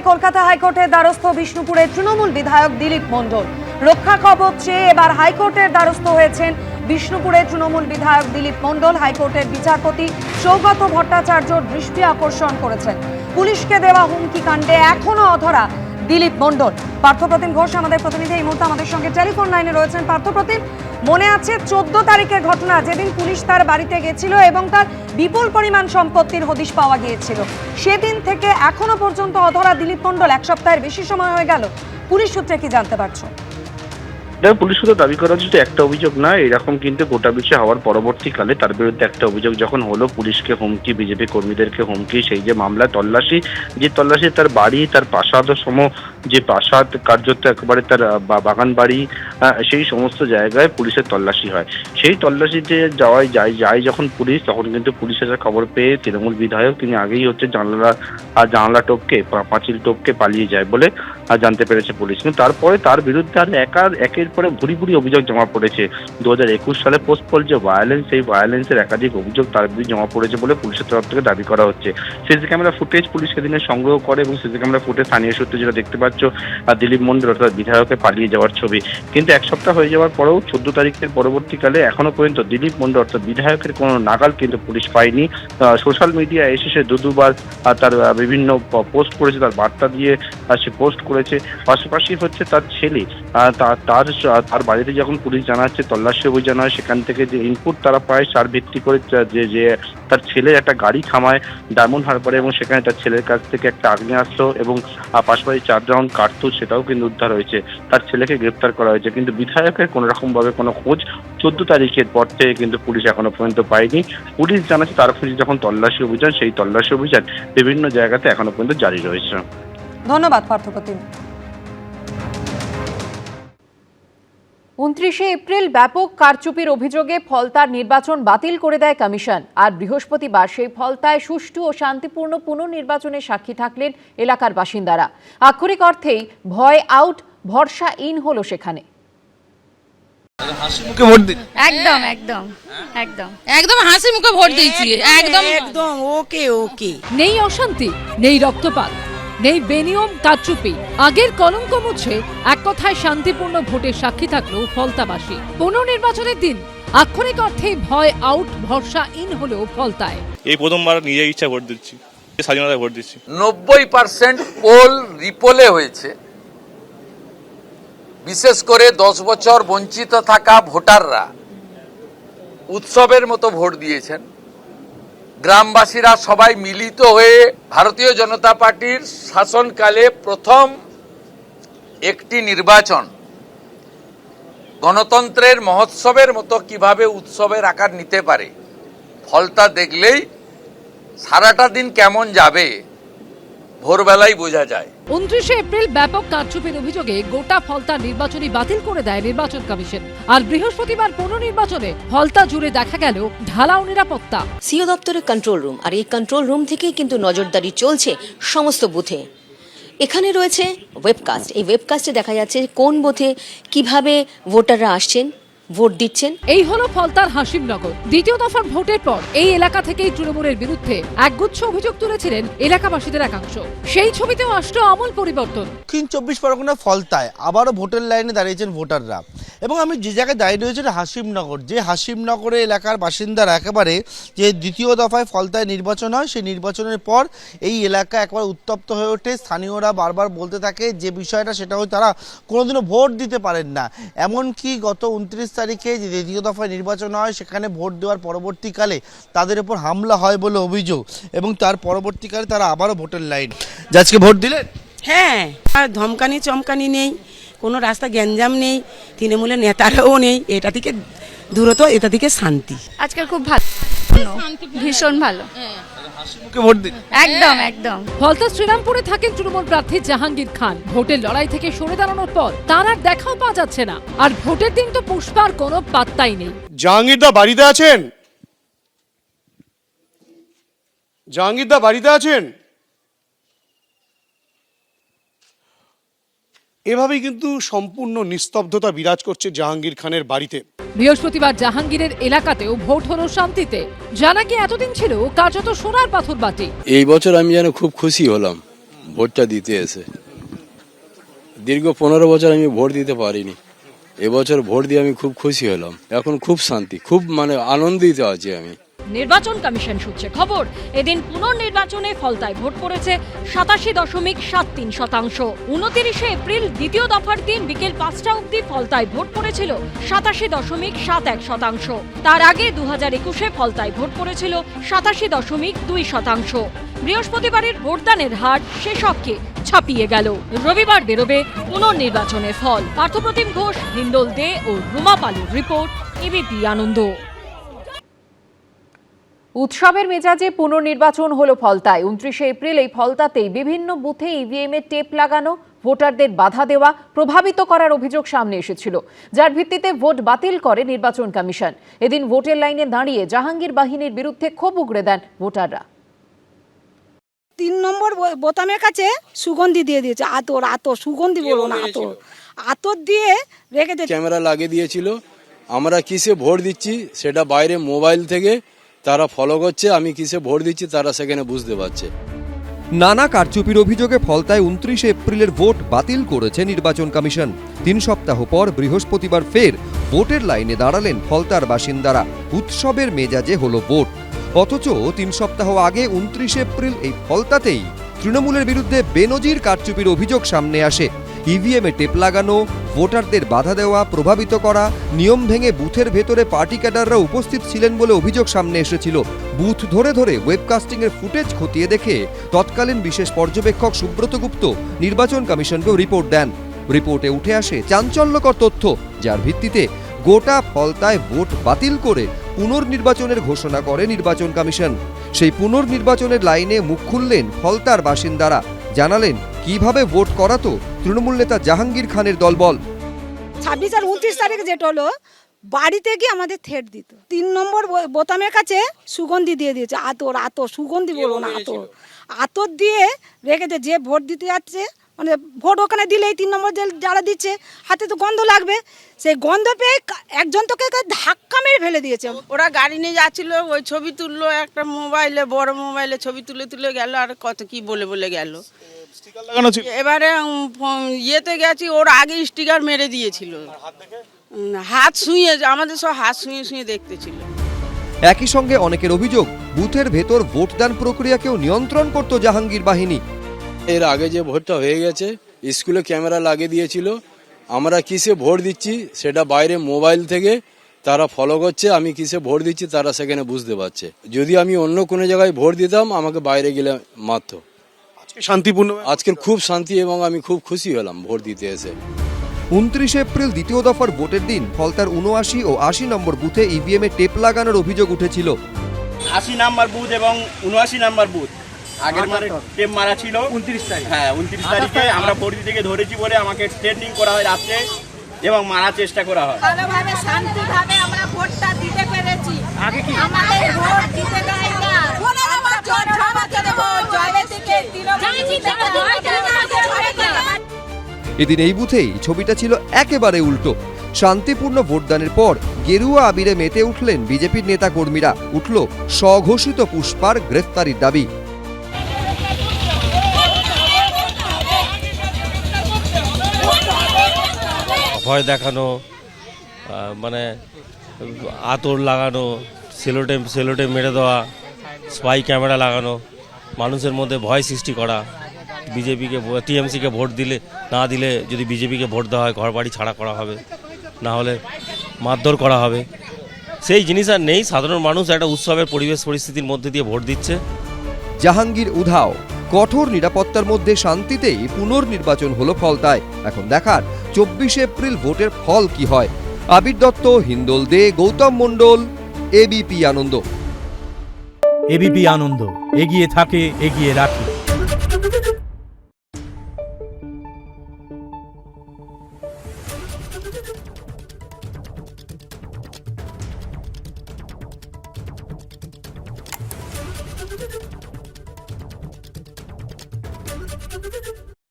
কলকাতা হাইকোর্টের দ্বারস্থ বিষ্ণুপুরের তৃণমূল বিধায়ক দিলীপ মণ্ডল। রক্ষা কবচ চেয়ে এবার হাইকোর্টের দ্বারস্থ হয়েছেন বিষ্ণুপুরের তৃণমূল বিধায়ক দিলীপ মণ্ডল। হাইকোর্টের বিচারপতি সৌগত ভট্টাচার্যর দৃষ্টি আকর্ষণ করেছেন পুলিশকে দেওয়া হুমকি কাণ্ডে এখনো অধরা দিলীপ মণ্ডল। পার্থপ্রতিম ঘোষ আমাদের প্রতিনিধি এই মুহূর্তে আমাদের সঙ্গে টেলিফোন লাইনে রয়েছেন। পার্থপ্রতিম, মনে আছে 14 তারিখের ঘটনা, যেদিন পুলিশ তার বাড়িতে গেছিল এবং তার বিপুল পরিমাণ সম্পত্তির হদিশ পাওয়া গিয়েছিল। সেদিন থেকে এখনো পর্যন্ত অধরা দিলীপ মণ্ডল। এক সপ্তাহের বেশি সময় হয়ে গেল। পুলিশ সূত্রে কি জানতে পারছো? পুলিশ শুধু দাবি করা হচ্ছে একটা অভিযোগ না, এরকম কিন্তু গোটা বিশ্বে হওয়ার পরবর্তীকালে তার বিরুদ্ধে একটা অভিযোগ যখন হলো, পুলিশকে হুমকি, বিজেপি কর্মীদেরকে হুমকি, সেই যে মামলা তল্লাশি, যে তল্লাশি তার বাড়ি, তার প্রাসাদ সম যে প্রাসাদ কার্যত একেবারে তার বাগান বাড়ি, সেই সমস্ত জায়গায় পুলিশের তল্লাশি হয়। সেই তল্লাশিতে যায় যখন পুলিশ, তখন কিন্তু পুলিশের খবর পেয়ে তৃণমূল বিধায়ক তিনি আগেই হচ্ছে জানলা টপকে, পাঁচিল টপকে পালিয়ে যায় বলে জানতে পেরেছে পুলিশ। কিন্তু তারপরে তার বিরুদ্ধে আর একের পরে ভুরি অভিযোগ জমা পড়েছে। 2021 সালে পোস্টপল যে ভায়োলেন্স, সেই ভায়োলেন্সের একাধিক অভিযোগ তার বিরুদ্ধে জমা পড়েছে বলে পুলিশের তরফ থেকে দাবি করা হচ্ছে। সিসি ক্যামেরা ফুটেজ পুলিশ সেদিনে সংগ্রহ করে এবং সিসি ক্যামেরা ফুটেজ স্থানীয় সূত্রে যেটা দেখতে পাচ্ছ, দিলীপ মণ্ডল অর্থাৎ বিধায়কের পালিয়ে যাওয়ার ছবি। কিন্তু এক সপ্তাহ হয়ে যাওয়ার পরেও 14 তারিখের পরবর্তীকালে এখনো পর্যন্ত দিলীপ মণ্ডল অর্থাৎ বিধায়কের কোনো নাগাল কিন্তু পুলিশ পায়নি। সোশ্যাল মিডিয়ায় এসে সে দুবার তার বিভিন্ন পোস্ট করেছে, তার বার্তা দিয়ে সে পোস্ট করেছে। পাশাপাশি হচ্ছে তার ছেলে, তার বাড়িতে যখন পুলিশ জানাচ্ছে তল্লাশি অভিযান হয়, সেখান থেকে যে ইনপুট তারা পায় তার ভিত্তি করে যে তার ছেলের একটা গাড়ি থামায় ডায়মন্ড হারবারে এবং সেখানে তার ছেলের কাছ থেকে একটা আগ্নেয়াস্ত্র এবং পাশাপাশি 4 রাউন্ড কার্তুজ সেটাও কিন্তু উদ্ধার হয়েছে। তার ছেলেকে গ্রেপ্তার করা হয়েছে, কিন্তু বিধায়কের কোনো রকম ভাবে কোনো খোঁজ 14 তারিখের পর থেকে কিন্তু পুলিশ এখনো পর্যন্ত পায়নি। পুলিশ জানাচ্ছে তার খোঁজে যখন তল্লাশি অভিযান, সেই তল্লাশি অভিযান বিভিন্ন জায়গাতে এখনো পর্যন্ত জারি রয়েছে। ধন্যবাদ পার্থপ্রতিম। 29 এপ্রিল ব্যাপক কারচুপির অভিযোগে ফলতার নির্বাচন বাতিল করে দেয় কমিশন। আর বৃহস্পতিবার সেই ফলতায় সুষ্ঠু ও শান্তিপূর্ণ পুনর্নির্বাচনের সাক্ষী থাকলেন এলাকার বাসিন্দারা। আক্ষরিক অর্থেই ভয় আউট, ভরসা ইন হলো সেখানে। একদম একদম একদম একদম হাসি মুখে ভোট দিয়েছি। একদম একদম ওকে। নেই অশান্তি, নেই রক্তপাত, নেই বেনিয়ম কারচুপি। আগের কলঙ্ক মুছে এক কথায় শান্তিপূর্ণ ভোটের সাক্ষী থাকলো ফলতাবাসী। পুনর্নির্বাচনের দিন আক্ষরিক অর্থে ভয় আউট, ভরসা ইন হলো ফলতায়। এই প্রথমবার নিজের ইচ্ছা ভোট দিচ্ছি, স্বাধীনতায় ভোট দিচ্ছি। 90% পোল রিপোলে হয়েছে। বিশেষ করে 10 বছর বঞ্চিত থাকা ভোটাররা উৎসবের মতো ভোট দিয়েছেন। গ্রামবাসীরা সবাই মিলিত হয়ে ভারতীয় জনতা পার্টির শাসনকালে প্রথম একটি নির্বাচন গণতন্ত্রের মহোৎসবের মতো কিভাবে উৎসবের আকার নিতে পারে, ফলটা দেখলেই সারাটা দিন কেমন যাবে ভোরবেলায় বোঝা যায়। 29 এপ্রিল ব্যাপক কারচুপির অভিযোগে গোটা ফলতা নির্বাচনী বাতিল করে দেয় নির্বাচন কমিশন। আর বৃহস্পতিবার পুনর্নির্বাচনে ফলতা জুড়ে দেখা গেল ঢালাও নিরাপত্তা। সিও দপ্তরের কন্ট্রোল রুম, আর এই কন্ট্রোল রুম থেকেই কিন্তু নজরদারি চলছে সমস্ত বুথে। এখানে রয়েছে ওয়েবকাস্ট। এই ওয়েবকাস্টে দেখা যাচ্ছে কোন বুথে কিভাবে ভোটাররা আসছেন, ভোট দিচ্ছেন। এই হলো ফলতার হাসিমনগর। দ্বিতীয় দফার ভোটের পর এই এলাকা থেকেই তৃণমূলের বিরুদ্ধে একগুচ্ছ অভিযোগ তুলেছিলেন এলাকাবাসীদের একাংশ। সেই ছবিতেও আসলো আমূল পরিবর্তন। দক্ষিণ 24 পরগনা ফলতায় আবারও ভোটের লাইনে দাঁড়িয়েছেন ভোটাররা। এবং আমি যে জায়গায় দাঁড়িয়ে রয়েছি হাসিমনগর, যে হাসিমনগরে এলাকার বাসিন্দারা একেবারে যে দ্বিতীয় দফায় ফলতায় নির্বাচন হয়, সেই নির্বাচনের পর এই এলাকা একবার উত্তপ্ত হয়ে ওঠে। স্থানীয়রা বারবার বলতে থাকে যে বিষয়টা, সেটা হচ্ছে তারা কোনোদিনও ভোট দিতে পারেন না। এমনকি গত 29 তারিখে যে দ্বিতীয় দফায় নির্বাচন হয়, সেখানে ভোট দেওয়ার পরবর্তীকালে তাদের উপর হামলা হয় বলে অভিযোগ, এবং তার পরবর্তীকালে তারা আবারও ভোটের লাইন। আজকে ভোট দিলেন? হ্যাঁ, আর ধমকানি চমকানি নেই, কোনো রাস্তা গ্যাঞ্জাম নেই, তৃণমূলের নেতারাও নেই। এটা থেকে দূরত্ব, এটা থেকে শান্তি। আজকাল খুব ভালো, ভীষণ ভালো। একদম একদম। ফলতা শ্রীরামপুরে থাকেন তৃণমূল প্রার্থী জাহাঙ্গীর খান। ভোটের লড়াই থেকে সরে দাঁড়ানোর পর তার আর দেখাও পাওয়া যাচ্ছে না। আর ভোটের দিন তো পুষ্পার কোনো পাত্তাই নেই। জাহাঙ্গীরদা বাড়িতে আছেন? জাহাঙ্গীরদা বাড়িতে আছেন? এভাবেই কিন্তু সম্পূর্ণ নিস্তব্ধতা বিরাজ করছে জাহাঙ্গীর খানের বাড়িতে। বৃহস্পতিবার জাহাঙ্গীরের এলাকাতেও ভোট হলো শান্তিতে। জানা কি এতদিন ছিল কার্যত সোনার পাথর বাটি। এই বছর আমি যেন খুব খুশি হলাম, ভোটটা দিতে এসে। দীর্ঘ 15 বছর আমি ভোট দিতে পারিনি, এবছর ভোট দিয়ে আমি খুব খুশি হলাম। এখন খুব শান্তি, খুব আনন্দিত আছি আমি। নির্বাচন কমিশন সূত্রে খবর, এদিন পুনর্নির্বাচনে ফলতায় ভোট পড়েছে 87.73%। 29 এপ্রিল দ্বিতীয় দফার দিন বিকেল 5টা অবধি ফলতায় ভোট পড়েছিল 87.71%। তার আগে 2021-এ ফলতায় ভোট পড়েছিল 87.2%। বৃহস্পতিবারের ভোটদানের হার সেসবকে ছাপিয়ে গেল। রবিবার বেরোবে পুনর্নির্বাচনের ফল। পার্থপ্রতিম ঘোষ, হিন্দোল দে ও রুমা পালুর রিপোর্ট, এবিপি আনন্দ। উৎসবের মেজাজে পুনর্নির্বাচন হলো ফলতায়। 29 এপ্রিল এই ফলতাতেই বিভিন্ন বুথে ইভিএম এর টেপ লাগানো, ভোটারদের বাধা দেওয়া, প্রভাবিত করার অভিযোগ সামনে এসেছিল, যার ভিত্তিতে ভোট বাতিল করে নির্বাচন কমিশন। এদিন ভোটের লাইনে দাঁড়িয়ে জাহাঙ্গীর বাহিনীর বিরুদ্ধে ক্ষোভ উগড়ে দেন ভোটাররা। 3 নম্বর বোতামের কাছে সুগন্ধি দিয়ে দিয়েছে, আতর সুগন্ধি বলবো না, আতর দিয়ে রেখে দিয়েছে। ক্যামেরা লাগিয়ে দিয়েছিল, আমরা কিসে ভোট দিচ্ছি সেটা বাইরে মোবাইল থেকে তারা ফলো করছে, আমি কিসে ভোট দিচ্ছি তারা সেখানে বুঝতে পারছে। নানা কারচুপির অভিযোগে ফলতায় 29 এপ্রিলের ভোট বাতিল করেছে নির্বাচন কমিশন। 3 সপ্তাহ পর বৃহস্পতিবার ফের ভোটের লাইনে দাঁড়ালেন ফলতার বাসিন্দারা। উৎসবের মেজাজে হলো ভোট, অথচ 3 সপ্তাহ আগে 29 এপ্রিল এই ফলতাতেই তৃণমূলের বিরুদ্ধে বেনজির কারচুপির অভিযোগ সামনে আসে। ইভিএমে টেপ লাগানো, ভোটারদের বাধা দেওয়া, প্রভাবিত করা, নিয়ম ভেঙে বুথের ভেতরে পার্টি ক্যাডাররা উপস্থিত ছিলেন বলে অভিযোগ সামনে এসেছিল। বুথ ধরে ধরে ওয়েবকাস্টিংয়ের ফুটেজ খতিয়ে দেখে তৎকালীন বিশেষ পর্যবেক্ষক সুব্রত গুপ্ত নির্বাচন কমিশনকেও রিপোর্ট দেন। রিপোর্টে উঠে আসে চাঞ্চল্যকর তথ্য, যার ভিত্তিতে গোটা ফলতায় ভোট বাতিল করে পুনর্নির্বাচনের ঘোষণা করে নির্বাচন কমিশন। সেই পুনর্নির্বাচনের লাইনে মুখ খুললেন ফলতার বাসিন্দারা, জানালেন কিভাবে ভোট করাতো তৃণমূল নেতা জাহাঙ্গীর খানের দলবল। 26 আর 29 তারিখে যেটা হলো, বাড়িতে গিয়ে আমাদের থ্রেট দিত। 3 নম্বর বোতামের কাছে সুগন্ধি দিয়ে দিয়েছে, আতর সুগন্ধি বলবো না, আতর দিয়ে রেখে দিয়ে যে ভোট দিতে যাচ্ছে, মানে ভোট ওখানে দিলেই 3 নম্বর যারা দিচ্ছে হাতে তো গন্ধ লাগবে, সেই গন্ধ পেয়ে একজন তোকে ধাক্কা মেরে ফেলে দিয়েছে। ওরা গাড়ি নিয়ে যাচ্ছিল, ওই ছবি তুললো, একটা মোবাইলে বড় মোবাইলে ছবি তুলে গেল, আর কত কি বলে গেল। এবারে ইয়েতে গেছি, ওর আগে স্টিকার মেরে দিয়েছিল, হাত ছুঁয়ে, আমাদের সব হাত ছুঁয়ে দেখতেছিল। একই সঙ্গে অনেকের অভিযোগ, বুথের ভেতর ভোটদান প্রক্রিয়াকেও নিয়ন্ত্রণ করত জাহাঙ্গীর বাহিনী। এর আগে যে ভোটটা হয়ে গেছে, স্কুলে ক্যামেরা লাগিয়ে দিয়েছিল, আমরা কিসে ভোট দিচ্ছি সেটা বাইরে মোবাইল থেকে তারা ফলো করছে, আমি কিসে ভোট দিচ্ছি তারা সেখানে বুঝতে পারছে। যদি আমি অন্য কোনো জায়গায় ভোট দিতাম, আমাকে বাইরে গেলে মারত। শান্তিপূর্ণ, আজকের খুব শান্তি এবং আমি খুব খুশি হলাম ভোট দিতে এসে। 29 এপ্রিল দ্বিতীয় দফার ভোটের দিন ফলতার 79 ও 80 নম্বর বুথে ইভিএমে টেপ লাগানোর অভিযোগ উঠেছিল। 80 নাম্বার বুথ এবং 79 নাম্বার বুথ আগের মারে টেপ মারা ছিল 29 তারিখ। হ্যাঁ, 29 তারিখে আমরা ভোট দিতে গিয়ে ধরেছি বলে আমাকে ট্রেনিং করা হয় রাত্রে এবং মারার চেষ্টা করা হয়। ভালোভাবে শান্তিভাবে আমরা ভোটটা দিতে পেরেছি। আগে কি আমাদের ভোট দিতে দেয় না, এদিন এই বুথেই ছবিটা ছিল একেবারে উল্টো। শান্তিপূর্ণ ভোটদানের পর গেরুয়া আবিরে মেতে উঠলেন বিজেপির নেতা কর্মীরা। উঠল স্বঘোষিত পুষ্পার গ্রেফতারির দাবি। ভয় দেখানো, মানে আতর লাগানো, সেলোটে মেরে দেওয়া, স্পাই ক্যামেরা লাগানো, মানুষের মধ্যে ভয় সৃষ্টি করা, বিজেপিকে টিএমসিকে ভোট না দিলে যদি বিজেপিকে ভোট দেওয়া হয় ঘর বাড়ি ছাড়া করা হবে, না হলে মারধর করা হবে। সেই জিনিস আর নেই, সাধারণ মানুষ একটা উৎসবের পরিস্থিতির মধ্যে দিয়ে ভোট দিচ্ছে। জাহাঙ্গীর উধাও, কঠোর নিরাপত্তার মধ্যে শান্তিতেই পুনর্নির্বাচন হলো ফলতায়। এখন দেখার 24 এপ্রিল ভোটের ফল কি হয়। আবির দত্ত, হিন্দোল দে, গৌতম মণ্ডল, এবিপি আনন্দ। এবিপি আনন্দ, এগিয়ে থাকে, এগিয়ে রাখে।